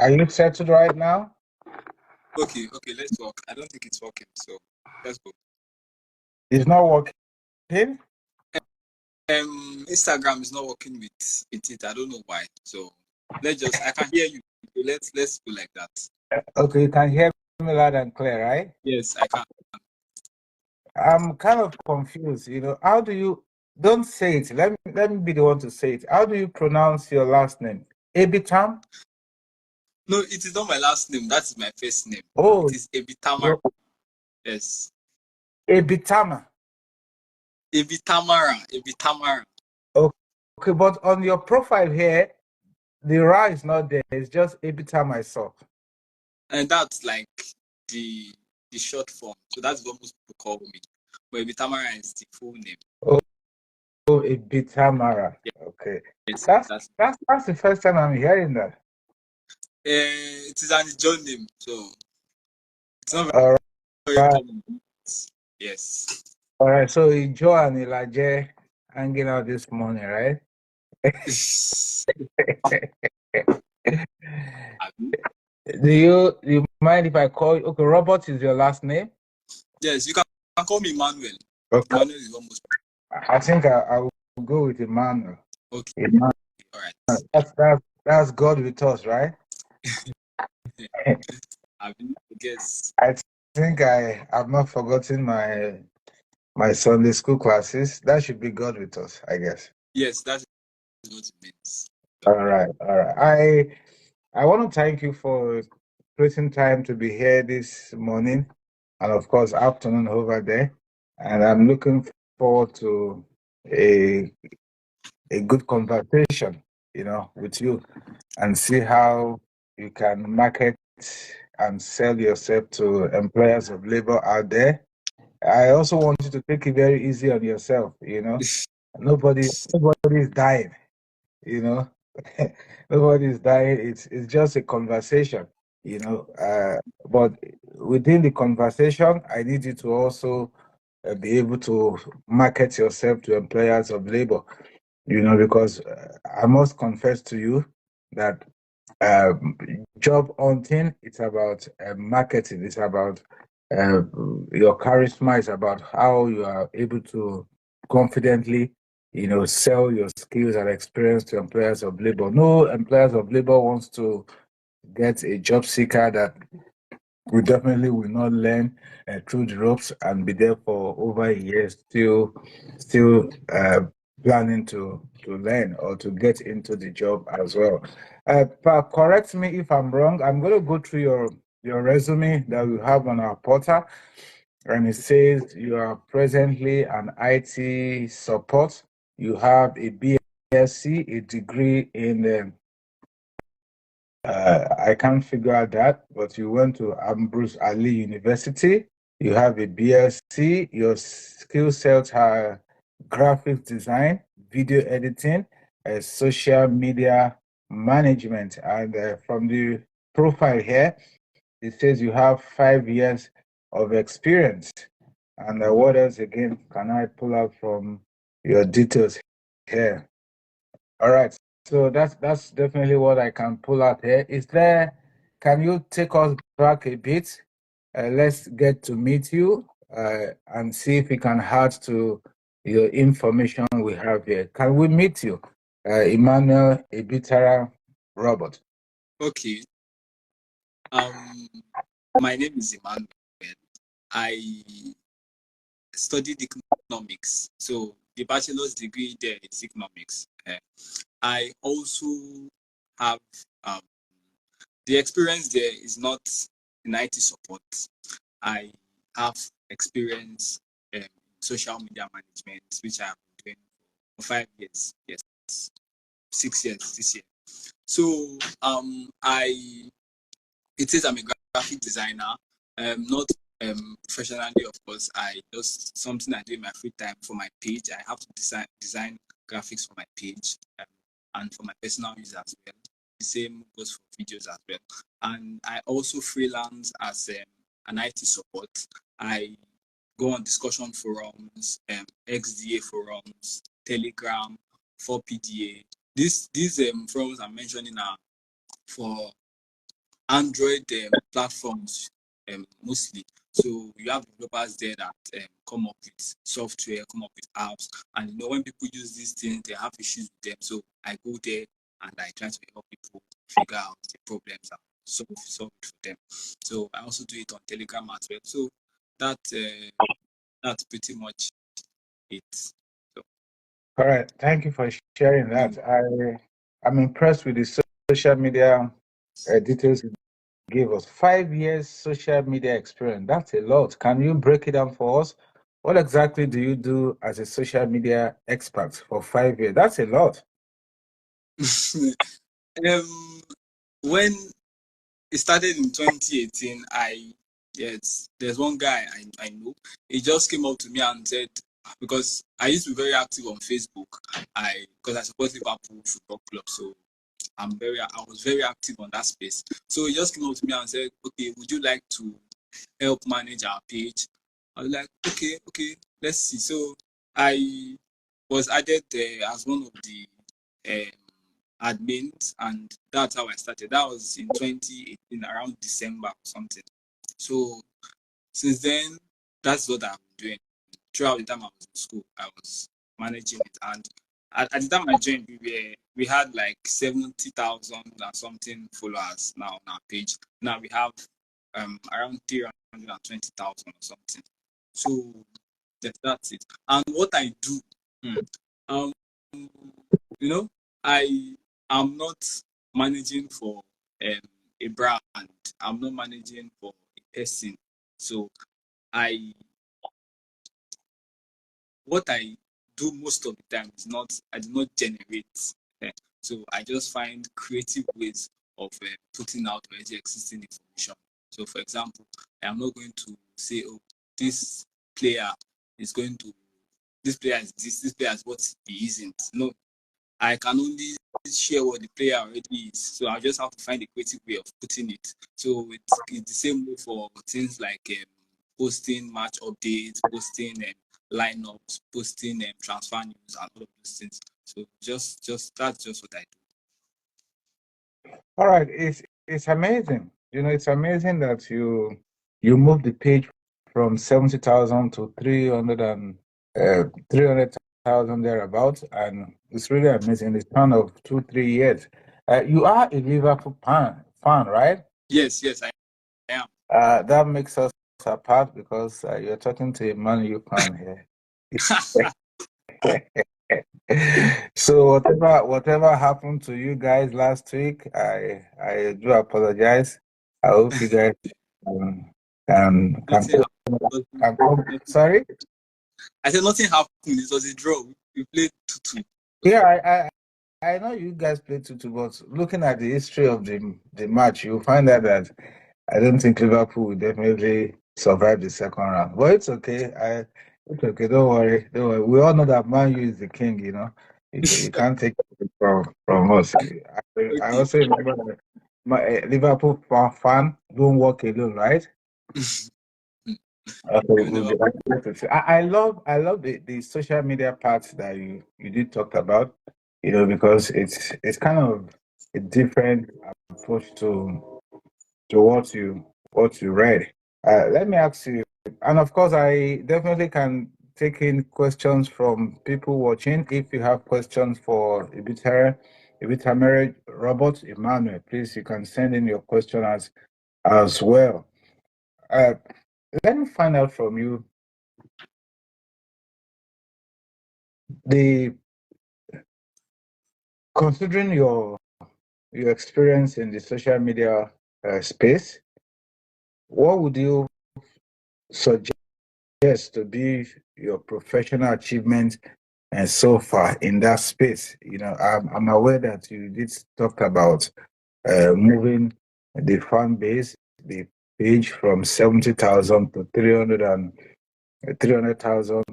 Are you settled right now? Okay, let's work. I don't think it's working, so let's go. It's not working? Instagram is not working with it. I don't know why. So I can hear you. Let's go like that. Okay, you can hear me loud and clear, right? Yes, I can. I'm kind of confused. How do you, don't say it. Let me be the one to say it. How do you pronounce your last name? Ebitam? No, it is not my last name. That is my first name. Oh, It is Ebitama. your Yes. Ebitama. Ebitamara. Okay, but on your profile here, the Ra is not there. It's just Ebitam I saw. And that's like the short form. So that's what most people call me. But Ebitamara is the full name. Oh, Ebitamara. Okay. Yes, That's the first time I'm hearing that. it is an John name, so it's not All very right. common. Yes. All right. So Joe and Elijah hanging out this morning, right? Do you mind if I call you? Okay, Robert is your last name. Yes, you can call me Manuel. Okay. Manuel is almost I think I will go with Emmanuel. okay. Emmanuel. All right. That's God with us, right? I guess. I think I have not forgotten my Sunday school classes. That should be God with us, I guess. Yes, that's what it means. All right, all right. I want to thank you for creating time to be here this morning, and of course afternoon over there. And I'm looking forward to a a good conversation, with you, and see how you can market and sell yourself to employers of labor out there. I also want you to take it very easy on yourself. Nobody is dying, you know. Nobody is dying. It's just a conversation, you know. But within the conversation, I need you to also be able to market yourself to employers of labor, because I must confess to you that um, job hunting, it's about marketing, it's about uh, your charisma, it's about how you are able to confidently, sell your skills and experience to employers of labor. No employers of labor wants to get a job seeker that we definitely will not learn through the ropes and be there for over a year, still planning to learn or to get into the job as well. Correct me if I'm wrong. I'm going to go through your resume that we have on our portal, and it says you are presently an IT support. You have a BSc, a degree in I can't figure out that, but you went to Ambrose Ali University. You have a BSc. Your skill sets are graphic design, video editing, social media management. And from the profile here, it says you have 5 years of experience. And what else again can I pull out from your details here? All right. So that's definitely what I can pull out here. Can you take us back a bit? Let's get to meet you and see if we can add to your information we have here. Can we meet you? Emmanuel Ebitame Robert. Okay. My name is Emmanuel. I studied economics. So the bachelor's degree there is economics. I also have the experience there is not in IT support. I have experience in social media management, which I have been doing for 5 years. Yes, 6 years this year. So it is I'm a graphic designer. Not professionally, of course. I just something I do in my free time for my page. I have to design graphics for my page and for my personal use as well. The same goes for videos as well. And I also freelance as an IT support. I go on discussion forums, XDA forums, Telegram, 4PDA. These forums I'm mentioning are for Android platforms mostly. So you have developers there that come up with software, come up with apps, and when people use these things, they have issues with them. So I go there and I try to help people figure out the problems and solve it for them. So I also do it on Telegram as well. So that that's pretty much it. So, All right. Thank you for sharing that. I'm impressed with the social media details you gave us. 5 years social media experience. That's a lot. Can you break it down for us? What exactly do you do as a social media expert for 5 years? That's a lot. when it started in 2018, there's one guy I know. He just came up to me and said, because I used to be very active on Facebook. Because I support Liverpool Football Club, so I was very active on that space. So he just came up to me and said, okay, would you like to help manage our page? I was like, okay, let's see. So I was added as one of the admins, and that's how I started. That was in 2018, around December or something. So since then, that's what I've been doing. Throughout the time I was in school, I was managing it, and at the time I joined, we had like 70,000 and something followers now on our page. Now we have around 320,000 or something. So that's it. And what I do, um, you know, I am not managing for a brand. I'm not managing for a person. So I what I do most of the time is I do not generate. So I just find creative ways of putting out already existing information. So for example, I'm not going to say, oh, this player is going to this player is this player is what he isn't. No, I can only share what the player already is. So I just have to find a creative way of putting it. So it's the same way for things like posting match updates, posting lineups, posting transfer news, and all of those things. So just that's just what I do. All right. It's amazing. It's amazing that you moved the page from 70,000 to 300,000 thereabouts, and it's really amazing in the span of 2, 3 years. You are a Liverpool fan, right? Yes, I am. That makes us apart because you're talking to a Man U fan here. So whatever happened to you guys last week, I do apologize. I hope you guys um, can Nothing happened. sorry. I said nothing happened. It was a draw. We played 2-2. Yeah, I know you guys played 2-2, but looking at the history of the match, you'll find out that I don't think Liverpool will definitely survive the second round. But it's okay. Don't worry. Don't worry. We all know that Man U is the king. You can't take it from us. I Okay. also remember that my Liverpool fan don't walk alone, right? Okay, You we'll never. be happy to see. I love the social media part that you did talk about. Because it's kind of a different approach to what you read. Let me ask you, and of course, I definitely can take in questions from people watching. If you have questions for Ebitame Robert Emmanuel, please you can send in your question as well. Uh, Let me find out from you the considering your experience in the social media space. What would you suggest to be your professional achievement and so far in that space? I'm aware that you did talk about moving the fan base, the page from 70,000 to 300,000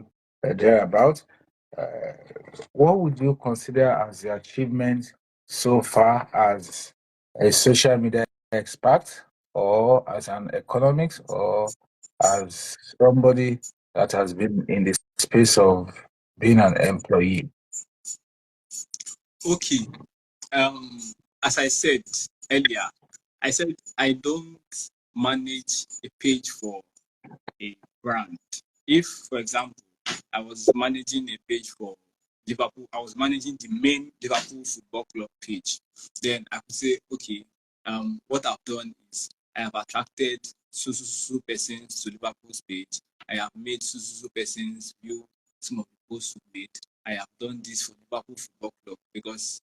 thereabout. Uh, what would you consider as the achievement so far as a social media expert, or as an economics, or as somebody that has been in the space of being an employee? Okay. As I said earlier, I said I don't manage a page for a brand. If, for example, I was managing a page for Liverpool, I was managing the main Liverpool Football Club page, then I could say, okay, what I've done is I have attracted so persons to Liverpool's page. I have made so persons view some of the posts we made. I have done this for Liverpool Football Club because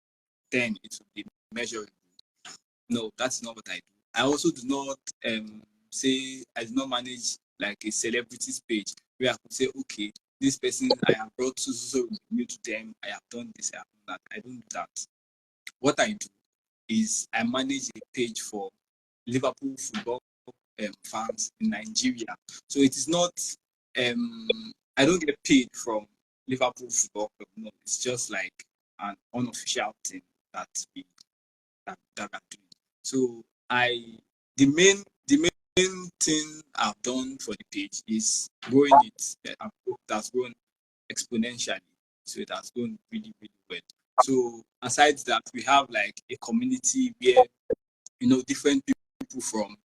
then it will be measurable. No, that's not what I do. I also do not say I do not manage like a celebrities page where I could say, okay, this person I have brought so new to them. I have done this, I have done that. I don't do that. What I do is I manage a page for Liverpool football fans in Nigeria. So it is not I don't get paid from Liverpool Football Club. No, it's just like an unofficial thing that we that are doing. So the main thing I've done for the page is growing it. That's grown exponentially. So it has grown really, really well. So aside that, we have like a community where different people from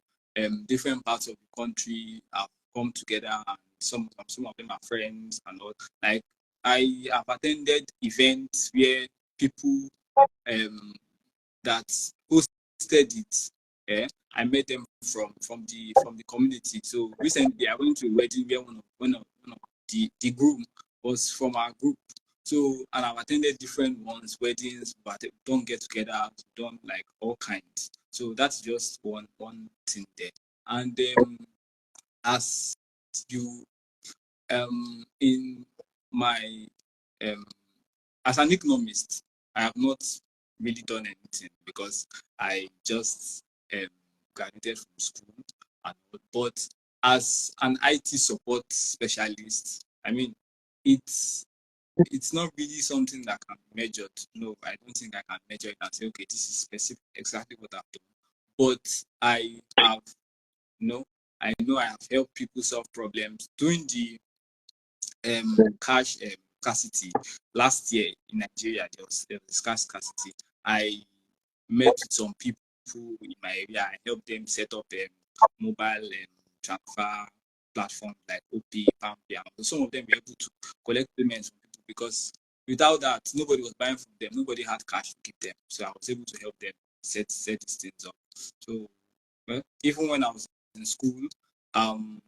different parts of the country have come together, and some of them are friends and all. Like I have attended events where people um, that hosted it. I met them from the community. So recently, I went to a wedding where one of the groom was from our group. So, and I've attended different ones, weddings, but don't get together, done like all kinds. So that's just one thing there. And as you in my um as an economist, I have not really done anything because I just graduated from school. But as an IT support specialist, I mean, it's it's not really something that can be measured. No, I don't think I can measure it and say, okay, this is specific, exactly what I've done. But you know, I know I have helped people solve problems during the cash scarcity last year in Nigeria. There was scarcity. I met with some people in my area. I helped them set up mobile transfer platforms like OP, PAMPay, and some of them were able to collect payments from people because without that, nobody was buying from them. Nobody had cash to give them. So I was able to help them set these things up. So even when I was in school, um,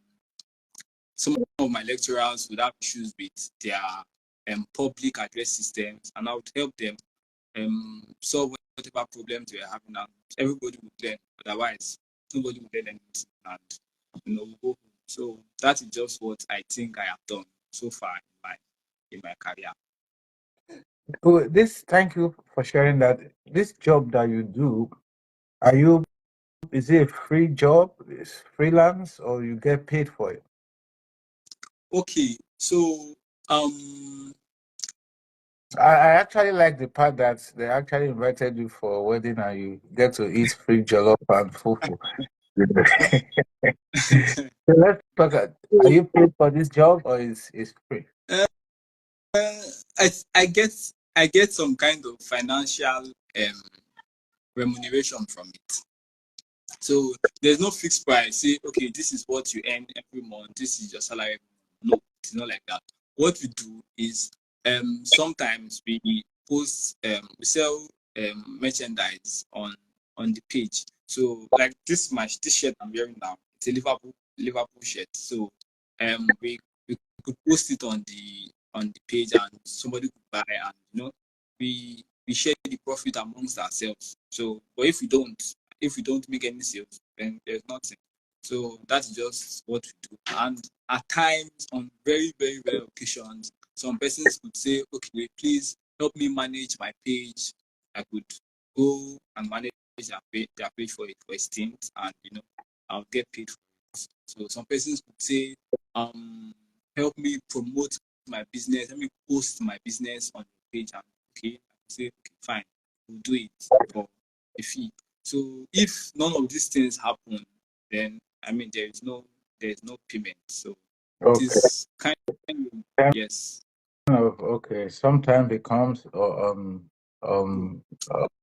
some of my lecturers would have issues with their public address systems, and I would help them solve whatever problems they were having, and everybody would learn. Otherwise, nobody would learn anything, and go home. So that is just what I think I have done so far in my career. Thank you for sharing that. This job that you do, are you, is it a free job? Is freelance or you get paid for it? Okay, so um, I actually like the part that they actually invited you for a wedding and you get to eat free jollof and fufu. So let's talk. Are you paid for this job or is free? uh, I get some kind of financial remuneration from it. So there's no fixed price. Say, okay, this is what you earn every month. This is your salary. No, it's not like that. What we do is sometimes we post we sell merchandise on the page. So like this shirt I'm wearing now, it's a Liverpool shirt. So we could post it on the page and somebody could buy, and we share the profit amongst ourselves. So but if we don't make any sales, then there's nothing. So that's just what we do. And at times, on very, very rare occasions, some persons could say, okay, please help me manage my page. I could go and manage their page for a stint, and I'll get paid for it. So some persons could say, help me promote my business, help me post my business on the page, and okay, I could say, okay, fine, we'll do it for a fee. So if none of these things happen, then I mean there is no payment. So it Okay. is kind of, yes. Okay. Sometimes it comes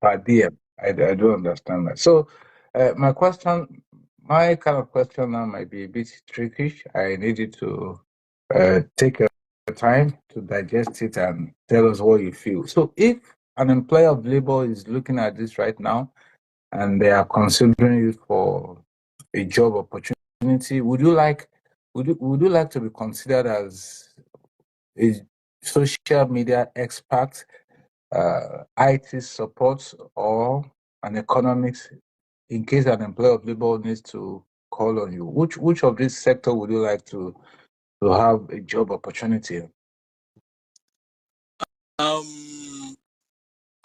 per diem. I do understand that. So My kind of question now might be a bit tricky. I need you to take your time to digest it and tell us what you feel. So, if an employer of labor is looking at this right now and they are considering you for a job opportunity, would you like to be considered as a social media expert, IT support, or an economics in case an employer of labor needs to call on you? Which of this sector would you like to have a job opportunity in?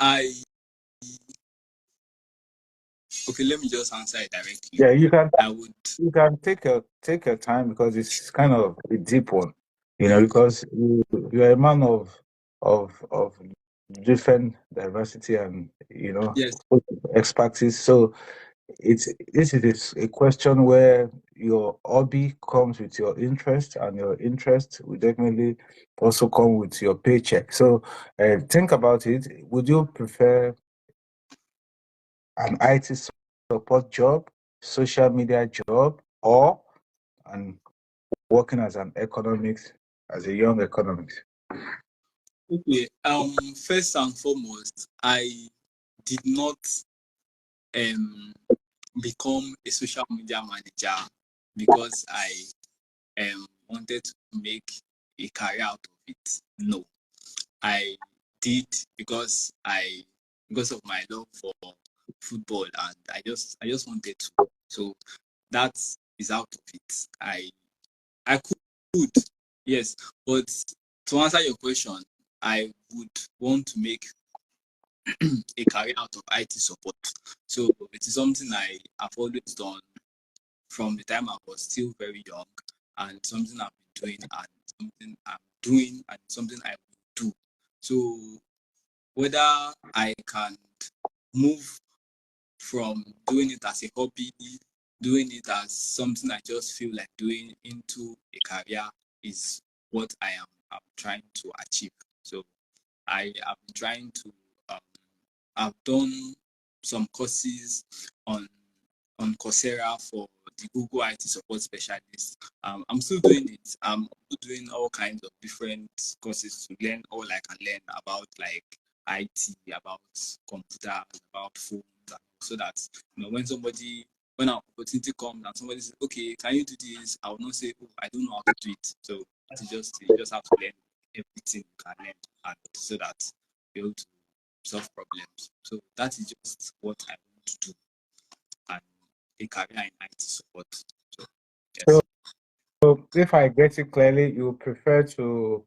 I okay. Let me just answer it directly. Yeah, I would. you can take your time because it's kind of a deep one, because you're a man of different diversity and Yes. expertise. So this is a question where your hobby comes with your interest, and your interest will definitely also come with your paycheck. So think about it. Would you prefer an IT support job, social media job, or an working as an economics, as a young economist? Okay. First and foremost, I did not become a social media manager because I wanted to make a career out of it. No, I did because of my love for football, and I just wanted to. So that is out of it. I could, yes, but to answer your question, I would want to make a career out of IT support. So it is something I have always done from the time I was still very young, and something I've been doing, and something I'm doing, and something I will do. So whether I can move from doing it as a hobby, doing it as something I just feel like doing, into a career is what I'm trying to achieve. So I have been trying to um, I've done some courses on Coursera for the Google IT support specialist. I'm still doing it. I'm doing all kinds of different courses to learn all I can learn about, like IT, about computers, about phones, so that when an opportunity comes and somebody says, "Okay, can you do this?" I will not say, "Oh, I don't know how to do it." So you just have to learn everything you can learn, and so that you're able to solve problems. So that is just what I want to do, and a career in IT support. So So, yes, if I get it clearly, you prefer to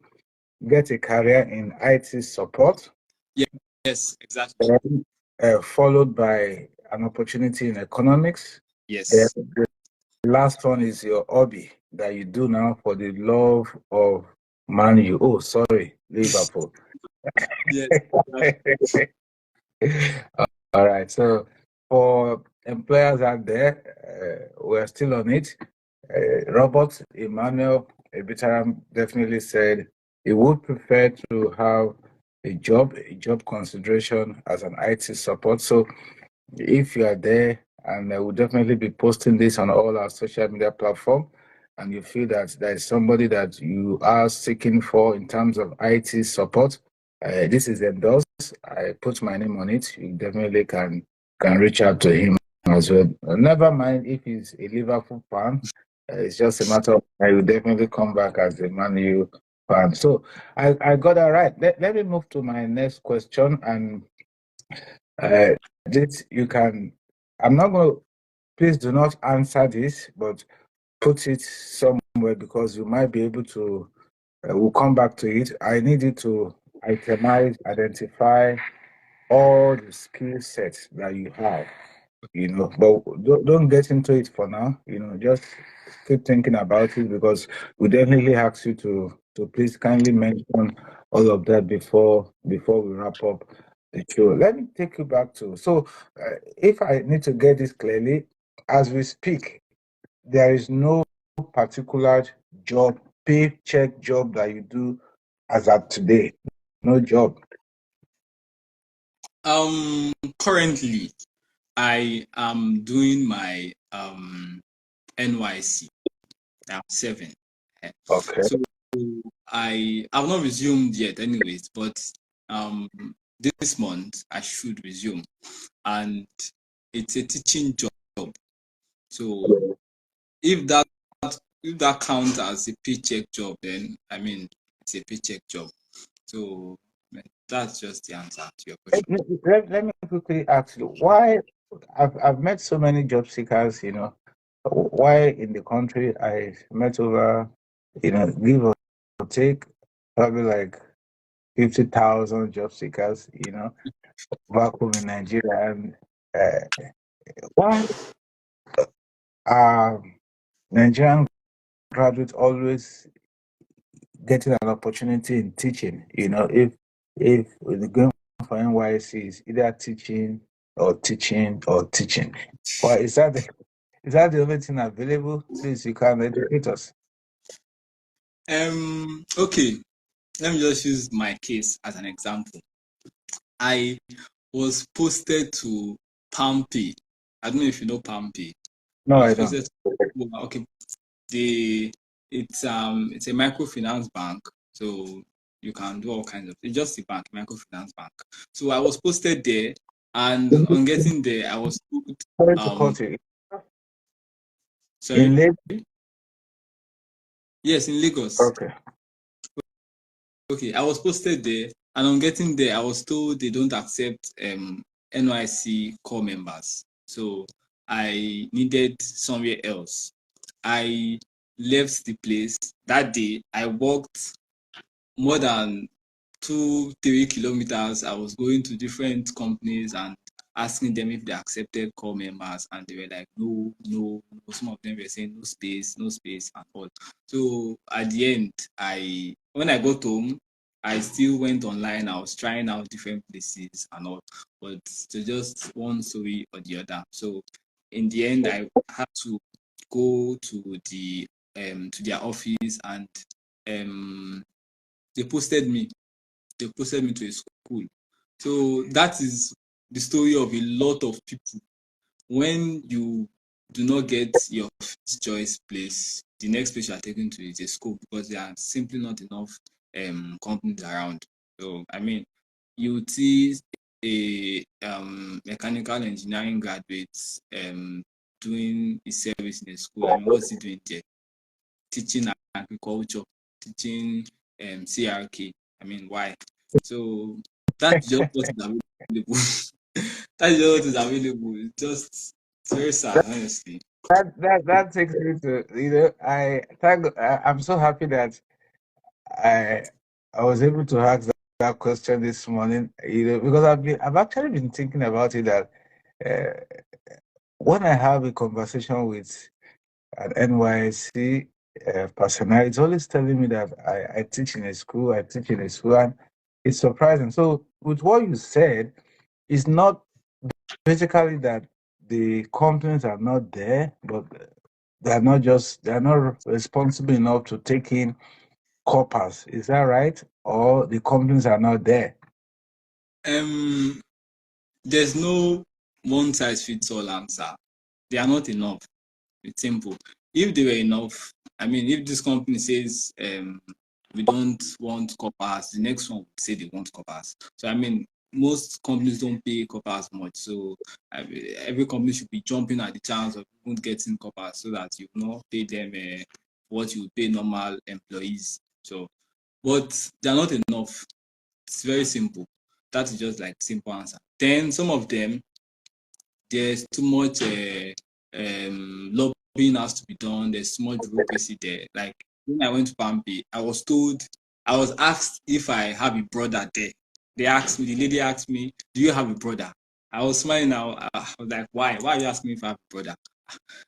get a career in IT support, yeah, yes, exactly, then, followed by an opportunity in economics. Then yes, the last one is your hobby that you do now for the love of Man U. Oh, sorry, Liverpool. yes, exactly. All right. So for employers out there, we're still on it. Robert Emmanuel Ebitame definitely said he would prefer to have a job consideration as an IT support. So if you are there, and I will definitely be posting this on all our social media platform, and you feel that there is somebody that you are seeking for in terms of IT support, this is endorsed. I put my name on it. You definitely can reach out to him as well. Never mind if he's a Liverpool fan. It's just a matter of I will definitely come back as a Man U fan. So I got that right. Let me move to my next question, and uh, this you can. I'm not going to. Please do not answer this, but put it somewhere because you might be able to. We'll come back to it. I need you to itemize, identify all the skill sets that you have. But don't get into it for now. Just keep thinking about it because we definitely ask you to please kindly mention all of that before we wrap up the show. Let me take you back to if I need to get this clearly, as we speak, there is no particular job, paycheck job that you do as at today. No job. Currently, I am doing my NYC. I'm 7. Okay. So I've not resumed yet, anyways. But this month I should resume, and it's a teaching job. So if that counts as a paycheck job, then I mean it's a paycheck job. So that's just the answer to your question. Let me quickly ask you why I've met so many job seekers, why in the country I met over, give or take, probably like 50,000 job seekers, back home in Nigeria. And why are Nigerian graduates always getting an opportunity in teaching? If the going for NYC is either teaching or teaching or teaching. Why is that the only thing available? Please, you can educate us. Okay, let me just use my case as an example. I was posted to Pampi. I don't know if you know Pampi. No, I I was don't. posted to, okay. It's a microfinance bank, so you can do all kinds of. It's just a bank, microfinance bank. So I was posted there, and on getting there, I was told, Sorry to cut you. sorry, In Lagos. yes, in Lagos. Okay. Okay, I was posted there, and on getting there, I was told they don't accept NYC core members. So I needed somewhere else. I left the place that day. I walked more than 2-3 kilometers. I was going to different companies and asking them if they accepted core members, and they were like, no, no, no. Some of them were saying no space, no space at all. So at the end, when I got home, I still went online. I was trying out different places and all, but to just one story or the other. So in the end, I had to go to their office, and um they posted me to a school. So that is the story of a lot of people. When you do not get your first choice place, the next place you are taken to is a school, because there are simply not enough companies around. So I mean, you see a mechanical engineering graduate doing his service in a school. I mean, what's he doing there? Teaching agriculture, teaching CRK. I mean, why? So that's just what is available. That's just what is available. It's very sad, honestly. That takes me to, I'm so happy that I I was able to ask that question this morning, because I've actually been thinking about it that uh, when I have a conversation with an NYC personnel, it's always telling me that I teach in a school, and it's surprising. So with what you said, it's not basically that the companies are not there, but they're not responsible enough to take in coppers. Is that right? Or the companies are not there? Um, there's no one size fits all answer. They are not enough. It's simple. If they were enough, I mean, if this company says we don't want coppers, the next one would say they want coppers. So I mean, most companies don't pay coppers much. So every company should be jumping at the chance of even getting coppers, so that you not pay them what you would pay normal employees. So, but they're not enough. It's very simple. That is just like simple answer. Then some of them, there's too much lobbying has to be done. There's too much bureaucracy there. Like when I went to Pampi, I was asked if I have a brother there. The lady asked me, "Do you have a brother?" I was smiling now. I was like, "Why? Why are you asking me if I have a brother?"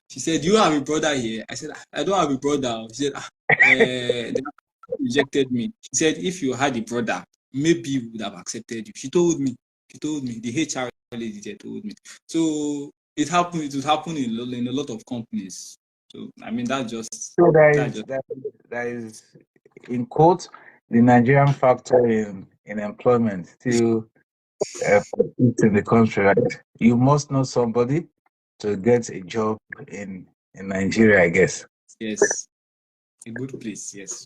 She said, "Do you have a brother here?" I said, "I don't have a brother." She said, they rejected me. She said, "If you had a brother, maybe we would have accepted you." She told me. She told me. The HR lady there told me. So it happened. It would happen in a lot of companies. So I mean, So that's just there is in quotes the Nigerian factor in employment still. uh, in the country, right? You must know somebody to get a job in Nigeria, I guess. Yes, a good place. Yes.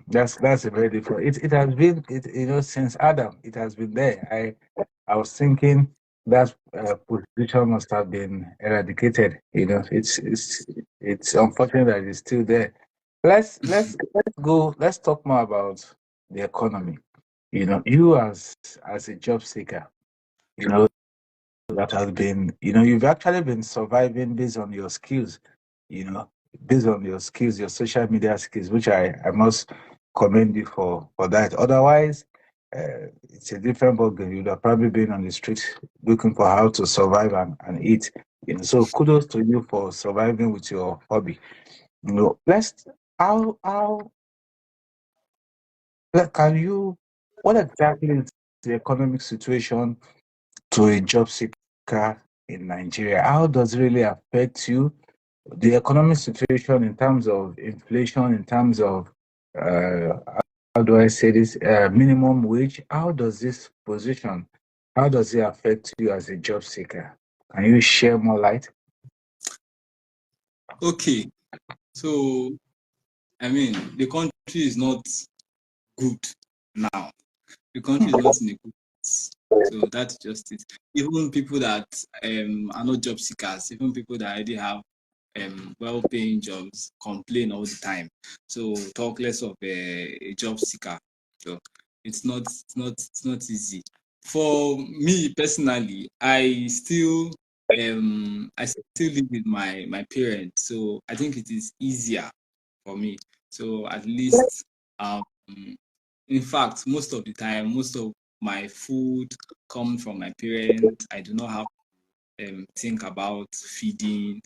That's a very different. It has been since Adam. It has been there. I was thinking that position must have been eradicated. It's unfortunate that it's still there. Let's go. Let's talk more about the economy. You as a job seeker, you know that has been, you've actually been surviving based on your skills. You know, based on your skills, your social media skills, which I must commend you for that. Otherwise, it's a different ballgame. You'd have probably been on the streets looking for how to survive and eat. So kudos to you for surviving with your hobby. Let's how can you what exactly is the economic situation to a job seeker in Nigeria? How does it really affect you? The economic situation in terms of inflation, in terms of uh, how do I say this, minimum wage, how does it affect you as a job seeker? Can you share more light? Okay. So I mean, the country is not good now. The country is not in a good place. So that's just it. Even people that are not job seekers, even people that already have well-paying jobs, complain all the time. So talk less of a job seeker. So it's not easy. For me personally, I still live with my parents, so I think it is easier for me. So at least um in fact, most of the time, most of my food come from my parents. I do not have think about feeding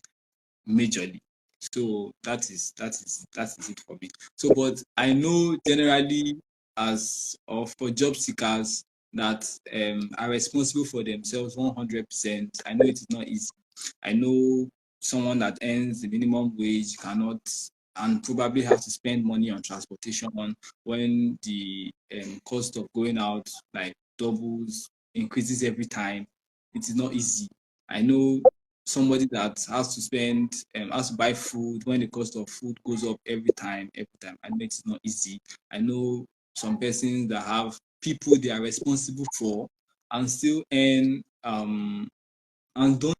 majorly. So that is it for me. So, but I know generally as of for job seekers that are responsible for themselves 100%. I know it is not easy. I know someone that earns the minimum wage cannot and probably have to spend money on transportation when the cost of going out like doubles, increases every time. It is not easy. I know somebody that has to buy food when the cost of food goes up every time. I know it's not easy. I know some persons that have people they are responsible for and still earn and don't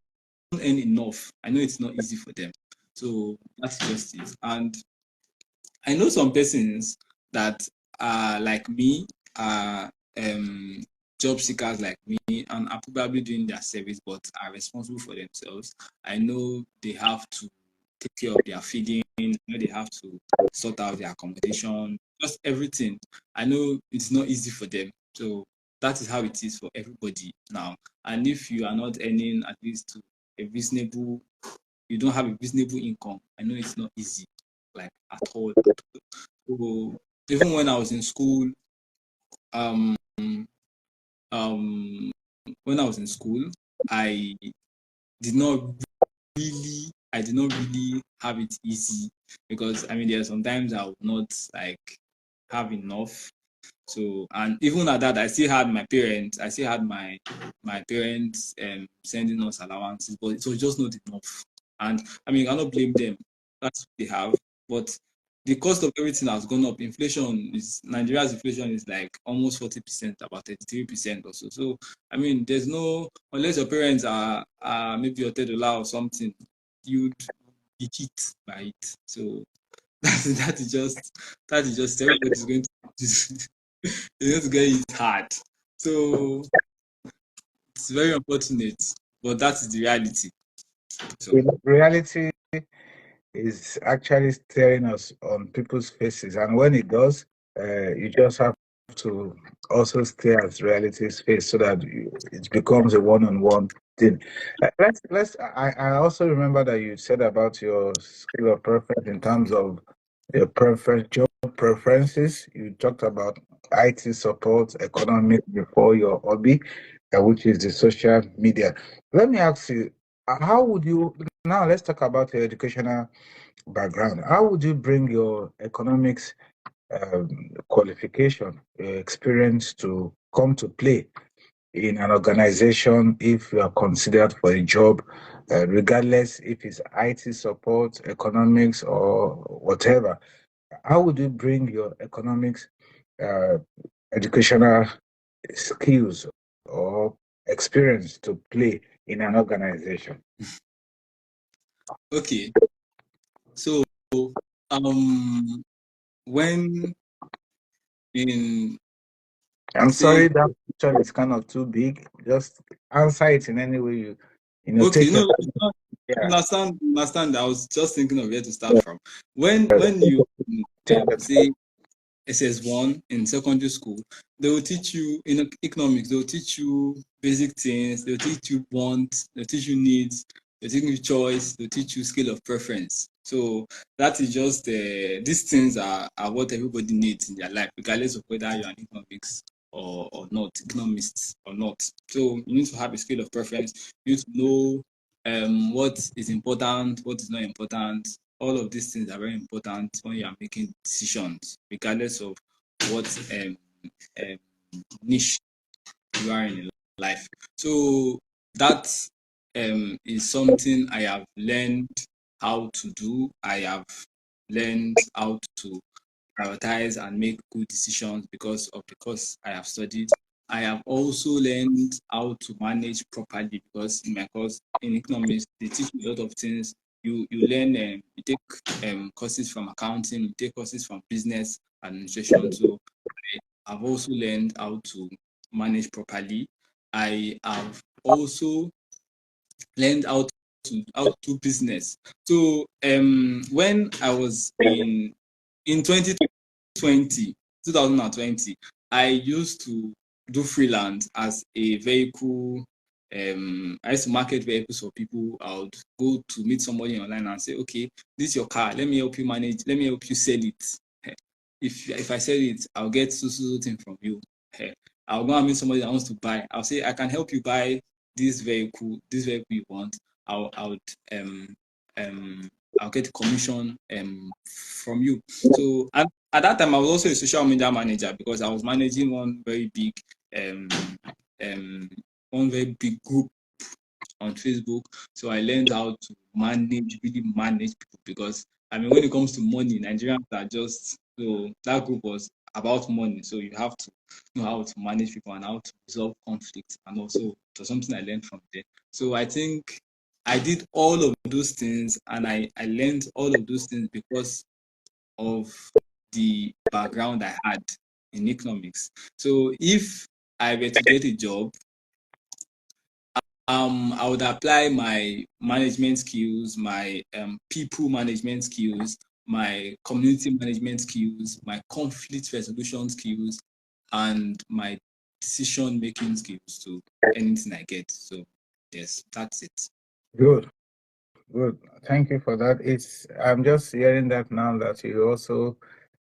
earn enough. I know it's not easy for them. So that's just it. And I know some persons that are like me, are job seekers like me, and are probably doing their service but are responsible for themselves. I know they have to take care of their feeding, I know they have to sort out their accommodation, just everything. I know it's not easy for them. So that is how it is for everybody now. And if you are not earning at least to a reasonable, you don't have a reasonable income, I know it's not easy, like at all. So even when I was in school, um, um, when I was in school, I did not I did not really have it easy because I mean there are sometimes I would not like have enough. So and even at that, I still had my parents sending us allowances, but it was just not enough. And I mean, I cannot blame them. That's what they have. But the cost of everything has gone up. Nigeria's inflation is like almost 40%, about 33% or so. So I mean, there's no unless your parents are maybe your $30 or something, you'd be hit by it. So that is just everybody's going to it's going to get hit hard. So it's very unfortunate, but that is the reality. So Reality is actually staring us on people's faces, and when it does, you just have to also stare at reality's face so that it becomes a one-on-one thing. I also remember that you said about your skill of preference in terms of your job preferences. You talked about IT support, economic before your hobby, which is the social media. Let me ask you, how would you now? Let's talk about your educational background. How would you bring your economics qualification, experience to come to play? in an organization if you are considered for a job, regardless if it's IT support, economics, or whatever? How would you bring your economics, uh, educational skills or experience to play in an organization? Okay. So um when in I'm say sorry that question is kind of too big. Just answer it in any way okay, take your no, time. Yeah, understand. I was just thinking of where to start from. When you take your time. say SS1 in secondary school, they will teach you in economics, they will teach you basic things, they'll teach you wants, they'll teach you needs, they'll teach you choice, they'll teach you scale of preference. So that is just these things are what everybody needs in their life, regardless of whether you're an economics or not, economists or not. So you need to have a scale of preference. You need to know what is important, what is not important. All of these things are very important when you are making decisions, regardless of what um, niche you are in life. So that is something I have learned how to do. I have learned how to prioritize and make good decisions because of the course I have studied. I have also learned how to manage properly because in my course in economics they teach you a lot of things. You learn you take courses from accounting, you take courses from business administration. So I've also learned how to manage properly. I have also learned how to do business. So when I was in 2020, I used to do freelance as a vehicle. I used to market vehicles for people. I would go to meet somebody online and say, okay, this is your car. Let me help you manage. Let me help you sell it. If I sell it, I'll get so thing from you. I'll go and meet somebody that wants to buy. I'll say, I can help you buy this vehicle you want. I would um I'll get commission from you. So at that time I was also a social media manager because I was managing um um one very big group on Facebook. So I learned how to really manage people because I mean when it comes to money, Nigerians are just so that group was about money. So you have to know how to manage people and how to resolve conflicts and also it was something I learned from there. So I think I did all of those things and I learned all of those things because of the background I had in economics. So if I were to get a job, I would apply my management skills, my people management skills, my community management skills, my conflict resolution skills, and my decision making skills to anything I get. So yes, that's it. Good, good. Thank you for that. I'm just hearing that now that you also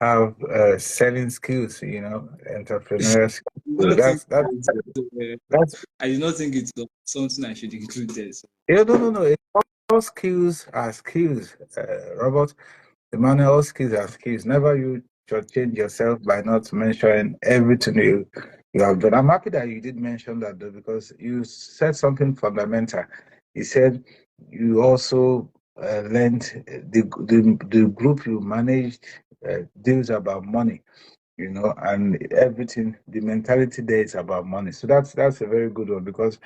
have selling skills, entrepreneurial I skills. don't think uh, That's I do not think it's something I should include there. So. yeah, no. All skills are skills, Robert. Emmanuel, all skills are skills. Never you change yourself by not mentioning everything you have done. I'm happy that you did mention that though, because you said something fundamental. You said you also learned the group you managed deals about money, and everything. The mentality there is about money. So that's a very good one because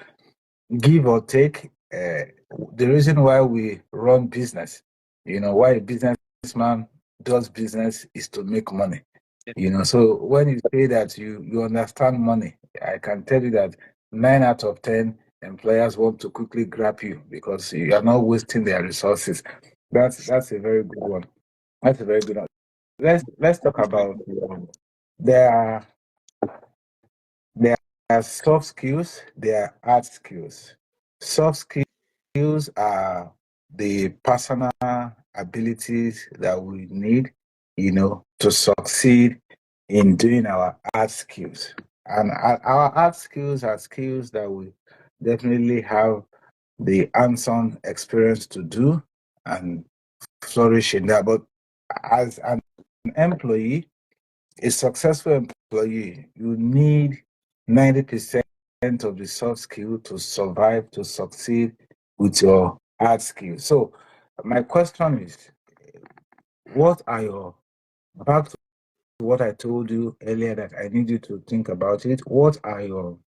give or take, the reason why we run business, why a businessman does business is to make money. So when you say that you understand money, I can tell you that 9 out of 10 employers want to quickly grab you because you are not wasting their resources. That's a very good one. That's a very good one. Let's talk about there are there are soft skills, there are hard skills. Soft skills are the personal abilities that we need, to succeed in doing our hard skills. And our hard skills are skills that we definitely have the hands-on experience to do and flourish in that. But as an employee, a successful employee, you need 90% of the soft skill to survive, to succeed with your hard skill. So my question is, what are your, back to what I told you earlier that I need you to think about it, what are your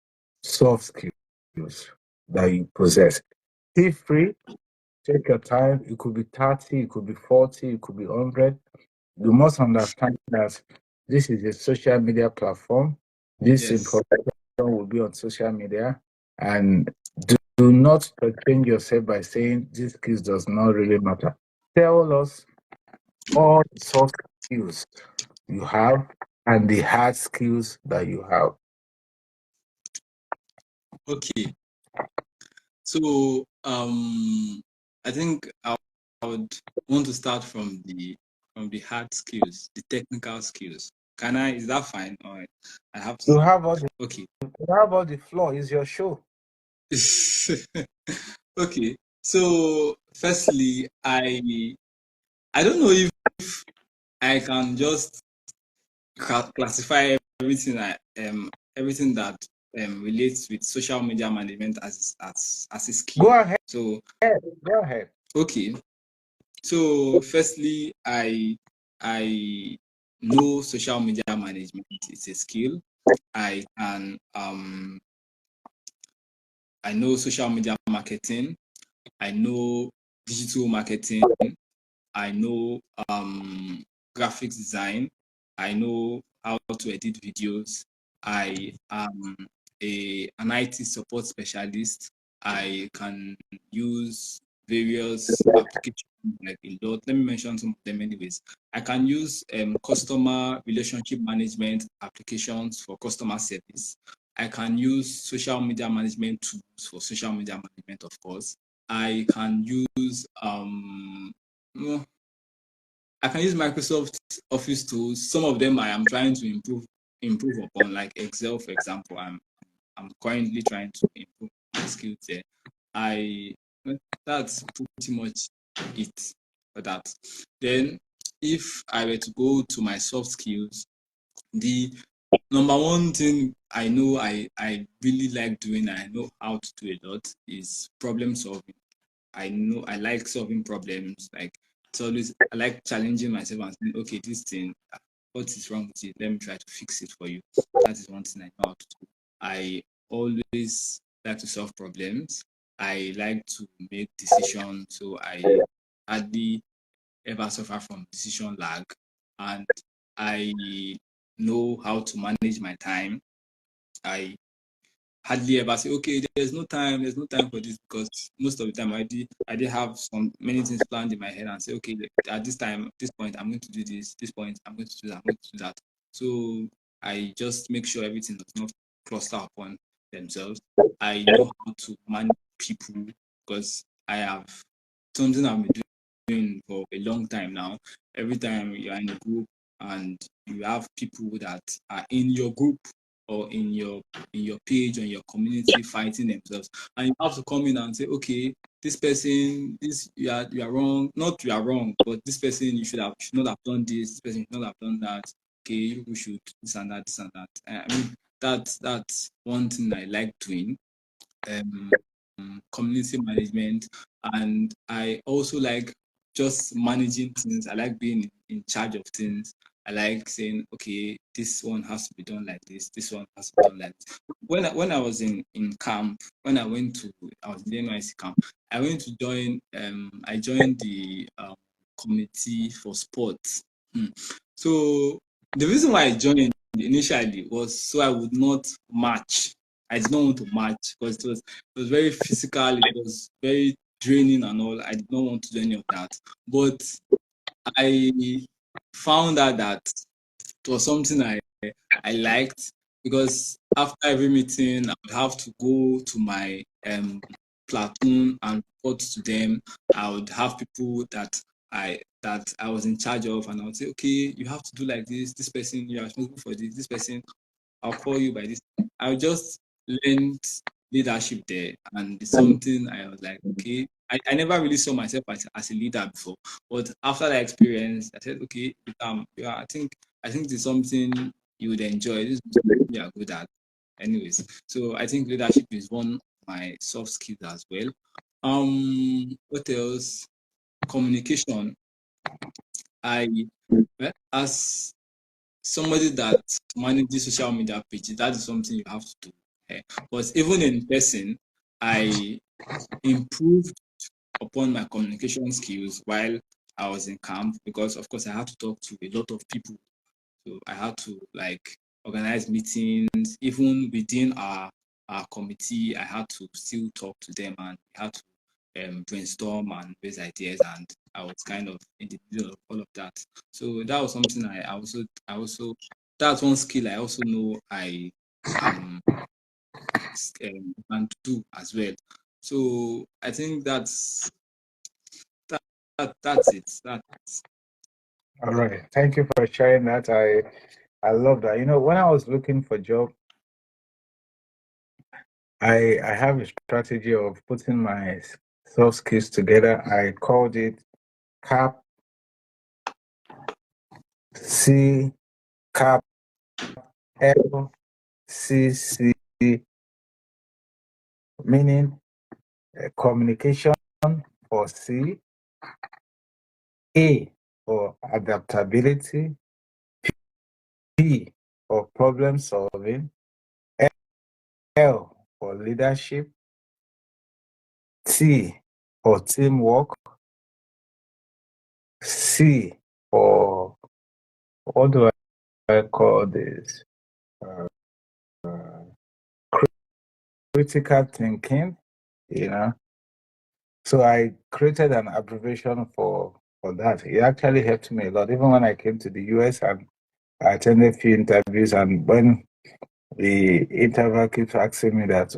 soft skills that you possess? Feel free, take your time. It could be 30, it could be 40, it could be 100. You must understand that this is a social media platform. This Yes. information will be on social media. And do not pretend yourself by saying this skills does not really matter. Tell us all the soft skills you have and the hard skills that you have. Okay. So I think I would want to start from the hard skills, the technical skills. Can I? Is that fine? All right. I have to. You have all the Okay. you have all the floor. It's your show. Okay. So firstly, I don't know if I can just classify everything that relates with social media management as a skill. Go ahead. So Go ahead. okay. So firstly, I know social media management is a skill. I can I know social media marketing. I know digital marketing. I know graphics design. I know how to edit videos. I am an IT support specialist. I can use various applications like a lot. Let me mention some of them anyways. I can use customer relationship management applications for customer service. I can use social media management tools for social media management, of course. I can use no, I can use Microsoft Office tools. Some of them I am trying to improve upon, like Excel, for example. I'm currently trying to improve my skills there. I That's pretty much it for that. Then, if I were to go to my soft skills, the number one thing I know I really like doing, and I know how to do a lot, is problem solving. I know I like solving problems. Like it's always I like challenging myself and saying, okay, this thing, what is wrong with it? Let me try to fix it for you. That is one thing I know how to do. I always like to solve problems. I like to make decisions, so I hardly ever suffer from decision lag, and I know how to manage my time. I hardly ever say, okay, there's no time for this, because most of the time I did have some many things planned in my head and say, okay, at this time, this point, I'm going to do this point, I'm going to do that, I'm going to do that. So I just make sure everything does not cluster upon themselves. I know how to manage people, because I have something I've been doing for a long time now. Every time you're in a group and you have people that are in your group or in your page or in your community fighting themselves, and you have to come in and say, okay, this person, this you are wrong, not you are wrong, but this person should not have done this person should not have done that. Okay, we should this and that, this and that. I mean, that's one thing I like doing. um, Community management, and I also like just managing things. I like being in charge of things. I like saying, okay, this one has to be done like this one has to be done like this. When I was in camp, when I was in the NYC camp, I went to join I joined the committee for sports. So the reason why I joined initially was so I would not match. I did not want to match because it was very physical, it was very draining and all. I did not want to do any of that. But I found out that it was something I liked, because after every meeting I would have to go to my platoon and report to them. I would have people that I was in charge of, and I would say, okay, you have to do like this person, you are responsible for this person, I'll call you by this. I just learned leadership there, and it's something I was like, okay. I never really saw myself as a leader before, but after that experience, I said, okay, yeah, I think this is something you would enjoy. This is something you are good at. anyways, so I think leadership is one of my soft skills as well. What else? Communication. As somebody that manages social media pages, that is something you have to do. But even in person, I improved upon my communication skills while I was in camp, because of course I had to talk to a lot of people. So I had to organize meetings. Even within our committee, I had to still talk to them, and we had to brainstorm and raise ideas, and I was kind of in the middle of all of that. So that was something I also that's one skill I also know I am and do as well. So I think that's it. That's All right. Thank you for sharing that. I love that. When I was looking for job, I have a strategy of putting my soft skills together. I called it CAP C CAP LCC, meaning communication for C, A for adaptability, P for problem solving, L for leadership, T for teamwork, C for, what do I call this? Uh, Critical thinking, you know. So I created an abbreviation for that. It actually helped me a lot. Even when I came to the US and I attended a few interviews, and when the interviewer keeps asking me that,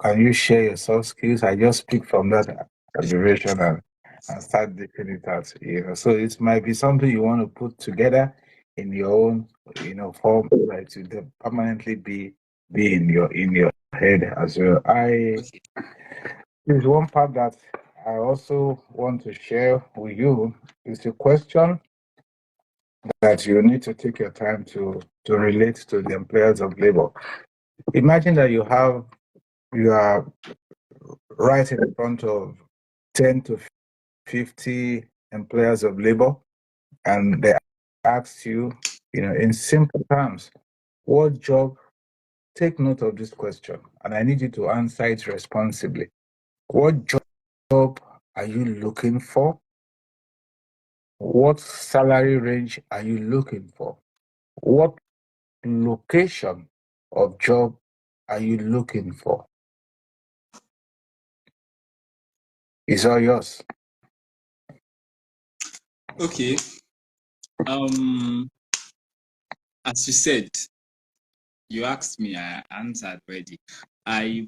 can you share your soft skills? I just speak from that abbreviation and start dipping it out. So it might be something you want to put together in your own, form, like to permanently be in your head as well. okay. There's one part that I also want to share with you. It's a question that you need to take your time to relate to the employers of labor. Imagine that you are right in front of 10 to 50 employers of labor, and they ask you, in simple terms, what job, take note of this question, and I need you to answer it responsibly. What job are you looking for? What salary range are you looking for? What location of job are you looking for? It's all yours. Okay. As you said, you asked me, I answered already. I'm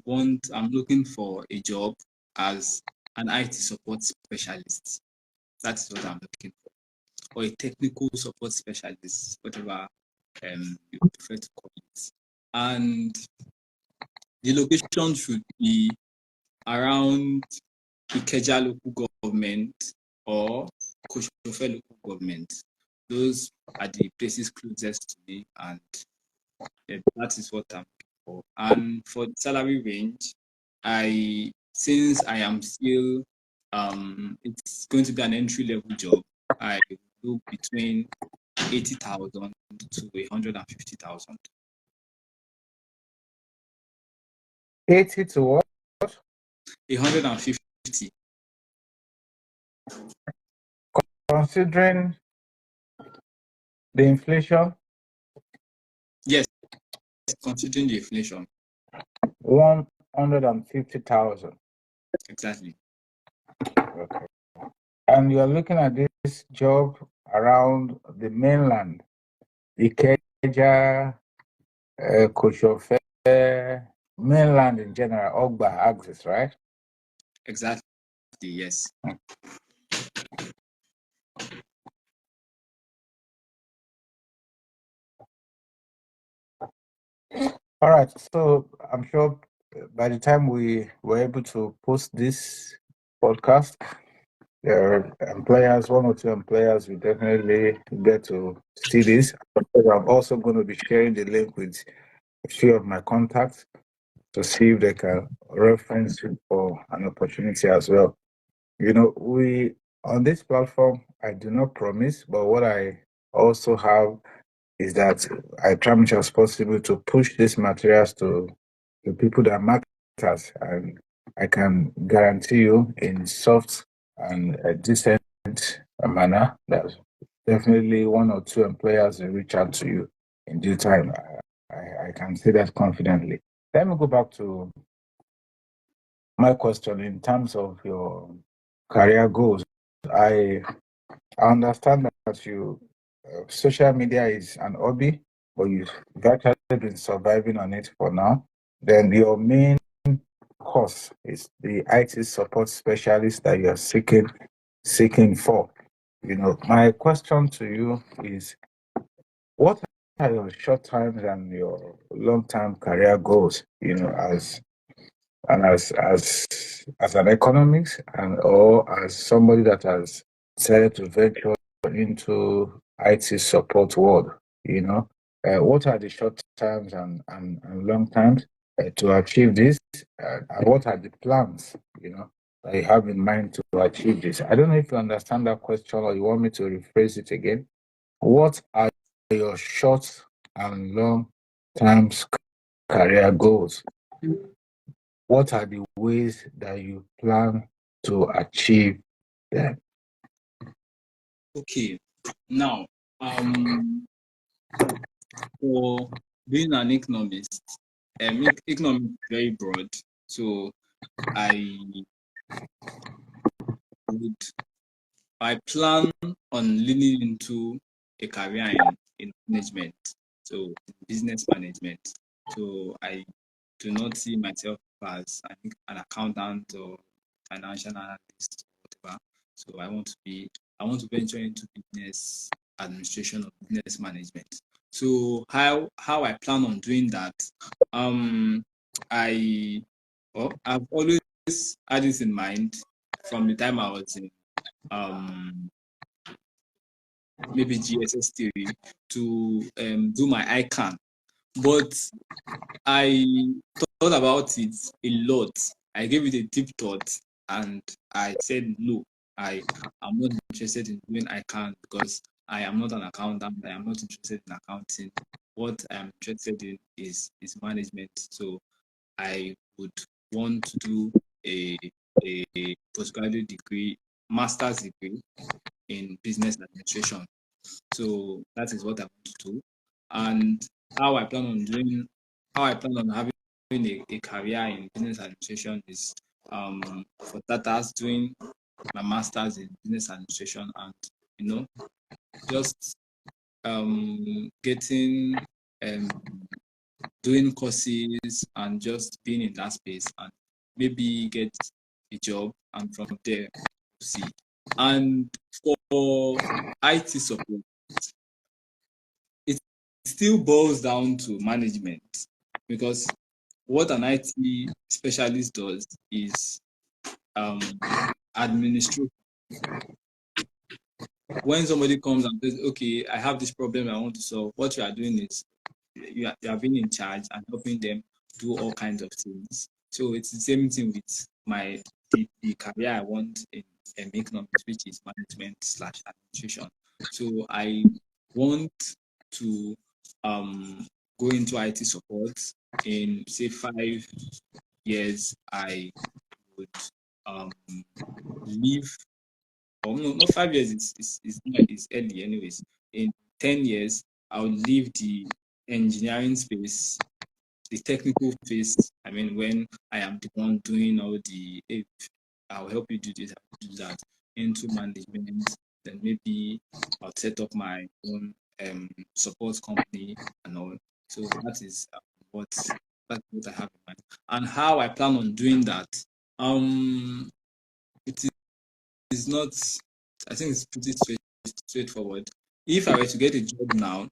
looking for a job as an IT support specialist. That's what I'm looking for. Or a technical support specialist, whatever you prefer to call it. And the location should be around Ikeja local government or Koshofe local government. Those are the places closest to me, and that is what I'm looking for. And for the salary range, since I am still it's going to be an entry level job, I look between 80,000 to 150,000. 80 to what? 150. Considering the inflation, Yes, considering the inflation. 150,000. Exactly. Okay. And you are looking at this job around the mainland, Ikeja, Koshofe, mainland in general, Ogba axis, right? Exactly. Yes. All right. So I'm sure by the time we were able to post this podcast, there are employers, one or two employers will definitely get to see this. I'm also going to be sharing the link with a few of my contacts to see if they can reference you for an opportunity as well. We on this platform, I do not promise, but what I also have is that I try much as possible to push these materials to the people that matters, and I can guarantee you in soft and a decent manner that definitely one or two employers will reach out to you in due time. I can say that confidently. Let me go back to my question in terms of your career goals. I understand that social media is an hobby, but you've actually been surviving on it for now. Then your main course is the IT support specialist that you're seeking for. My question to you is, what are your short term and your long term career goals? As an economist and or as somebody that has decided to venture into IT support world, what are the short terms and long terms to achieve this? And what are the plans, that you have in mind to achieve this? I don't know if you understand that question or you want me to rephrase it again. What are your short and long term career goals? What are the ways that you plan to achieve them? Okay. Now, for being an economist, economics is very broad. So I would I plan on leaning into a career in management, so business management. So I do not see myself as an accountant or financial analyst or whatever. So I want to venture into business administration or business management. So how I plan on doing that? I I've always had this in mind from the time I was in maybe GSS theory to do my ICANN. But I thought about it a lot. I gave it a deep thought and I said no. I am not interested in doing ICANN because I am not an accountant. I am not interested in accounting. What I am interested in is management. So I would want to do a postgraduate degree, master's degree in business administration. So that is what I want to do. And how I plan on doing, how I plan on having a career in business administration is for starters doing my master's in business administration and just getting doing courses and just being in that space and maybe get a job and from there see. And for IT support, it still boils down to management because what an IT specialist does is administration. When somebody comes and says, okay, I have this problem I want to solve, what you are doing is you are being in charge and helping them do all kinds of things. So it's the same thing with the career I want in economics, which is management slash administration. So I want to go into IT support in say 5 years. I would leave, or no, not 5 years. It's early, anyways. In 10 years, I would leave the engineering space, the technical phase. I mean, when I am the one doing all the, if I'll help you do this, I'll do that, into management. Then maybe I'll set up my own support company and all. So what that's what I have in mind. And how I plan on doing that. It is not. I think it's pretty straightforward. If I were to get a job now,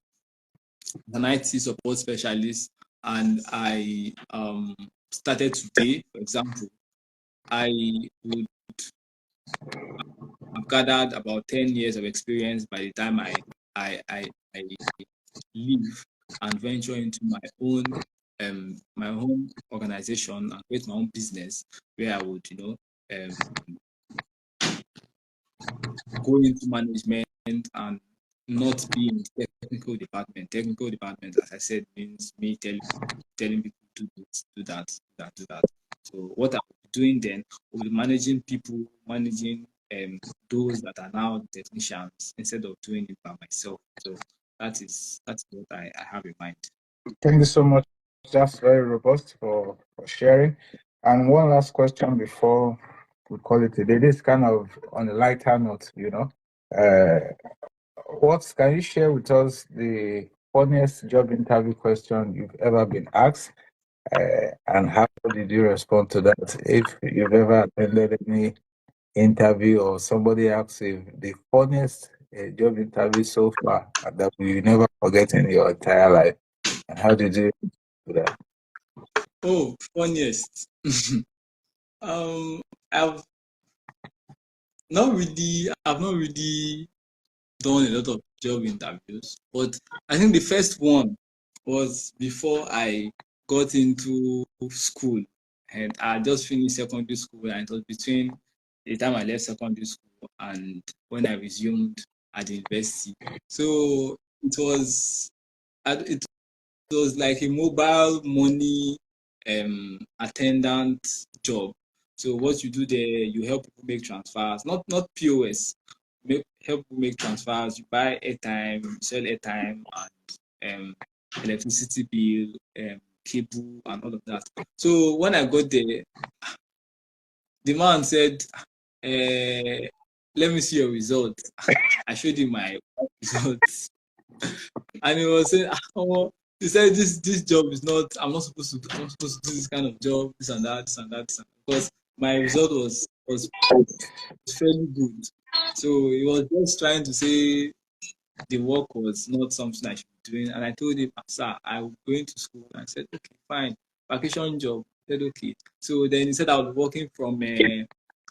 an IT support specialist, and I started today, for example, I would have gathered about 10 years of experience by the time I leave and venture into my own my own organization and create my own business where I would, go into management and not be in the technical department. Technical department, as I said, means me telling people to do this, do that, do that, do that. So what I'm doing then will be managing people, managing those that are now technicians instead of doing it by myself. So that's what I have in mind. Thank you so much. That's very robust for sharing. And one last question before we call it a day. This kind of on a lighter note, what can you share with us the funniest job interview question you've ever been asked? And how did you respond to that? If you've ever attended any interview or somebody asks you the funniest job interview so far that you never forget in your entire life, and how did you do that? Oh, funniest. um, I've I've not really done a lot of job interviews, but I think the first one was before I got into school, and I just finished secondary school, and it was between the time I left secondary school and when I resumed at the university. So it was like a mobile money attendant job. So what you do there, you help people make transfers, not POS. Help people make transfers. You buy airtime, sell airtime, and electricity bill, cable, and all of that. So when I got there, the man said, "Let me see your results." I showed him my results, and he was saying, "Oh, he said this job is not. I'm not supposed to do this kind of job. This and that. This and that. This and that." Because my result was fairly good. So he was just trying to say the work was not something I should be doing. And I told him, "Sir, I'm going to school." And I said, "Okay, fine. Vacation job." I said, "Okay." So then he said I was working from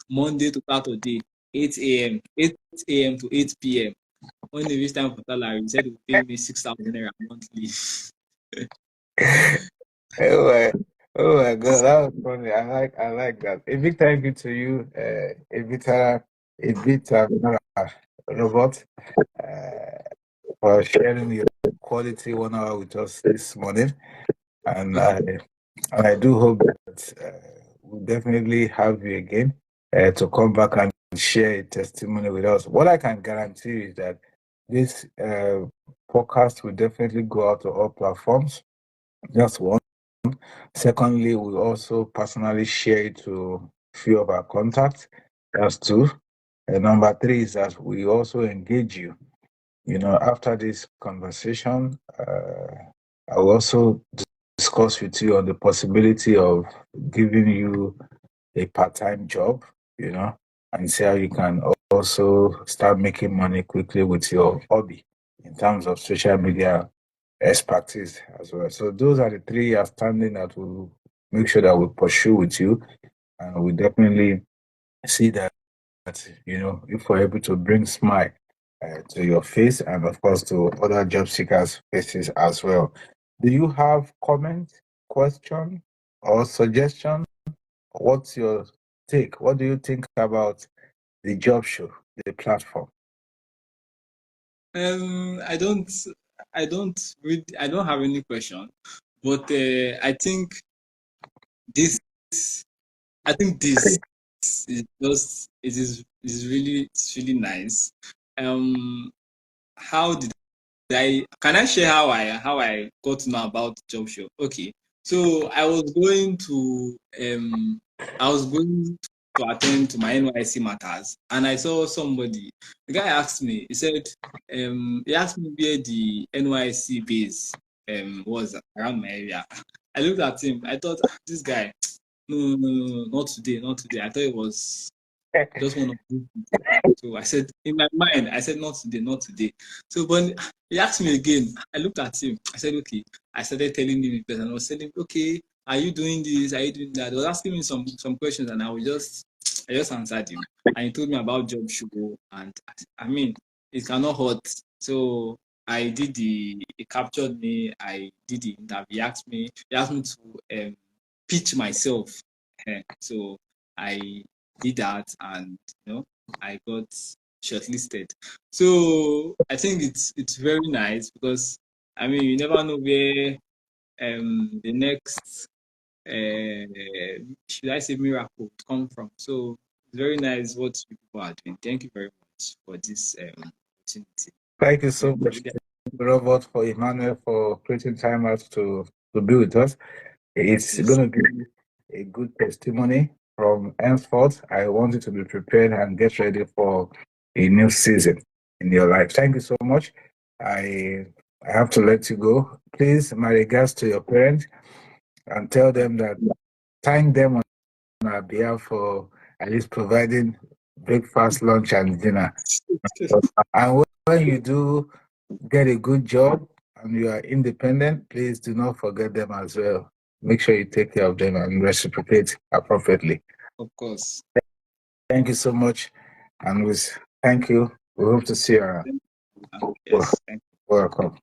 Monday to Saturday, 8 a.m. to 8 p.m. When they reached time for salary, he said he would pay me 6,000 naira monthly. Oh my, oh my God, that was funny. I like that. A big thank you to you, Ebitame Robert, for sharing your quality 1 hour with us this morning. And I do hope that we'll definitely have you again to come back and share a testimony with us. What I can guarantee is that this podcast will definitely go out to all platforms. Just one. Secondly, we also personally share it to a few of our contacts. That's two. And number three is that we also engage you. After this conversation, I will also discuss with you on the possibility of giving you a part-time job, and see how you can also start making money quickly with your hobby in terms of social media expertise as well. So those are the three outstanding that we'll make sure that we pursue with you, and we definitely see that if we're able to bring smile to your face and of course to other job seekers' faces as well. Do you have comment, question, or suggestion? What's your take? What do you think about the job show, the platform? I don't, I don't have any question, but this, I think this is just, it's really nice. Um, how did can I share how I got to know about job show? Okay. So I was going to attend to my NYC matters, and I saw somebody. The guy asked me, he asked me where the NYC base was around my area. I looked at him, I thought, this guy, no, not today, not today. I thought it was just one of those people. So I said, in my mind, I said, not today, not today. So when he asked me again, I looked at him. I said, okay. I started telling him in person. I was saying, okay, are you doing this? Are you doing that? He was asking me some questions, and I just answered him. And he told me about job show, and I mean, it cannot hurt. So I did he captured me. I did the interview. He asked me to pitch myself. So I did that, and I got shortlisted. So I think it's very nice because I mean you never know where the next should I say miracle would come from. So it's very nice what you people are doing. Thank you very much for this opportunity. Thank you so much, Robert, for Emmanuel, for creating time out to be with us. It's Yes. going to be a good testimony from henceforth. I want you to be prepared and get ready for a new season in your life. Thank you so much. I I have to let you go. Please, my regards to your parents and tell them that thank them on our behalf for at least providing breakfast, lunch, and dinner. And when you do get a good job and you are independent, please do not forget them as well. Make sure you take care of them and reciprocate appropriately. Of course. Thank you so much. And thank you. We hope to see you around. Yes. Thank you. Welcome.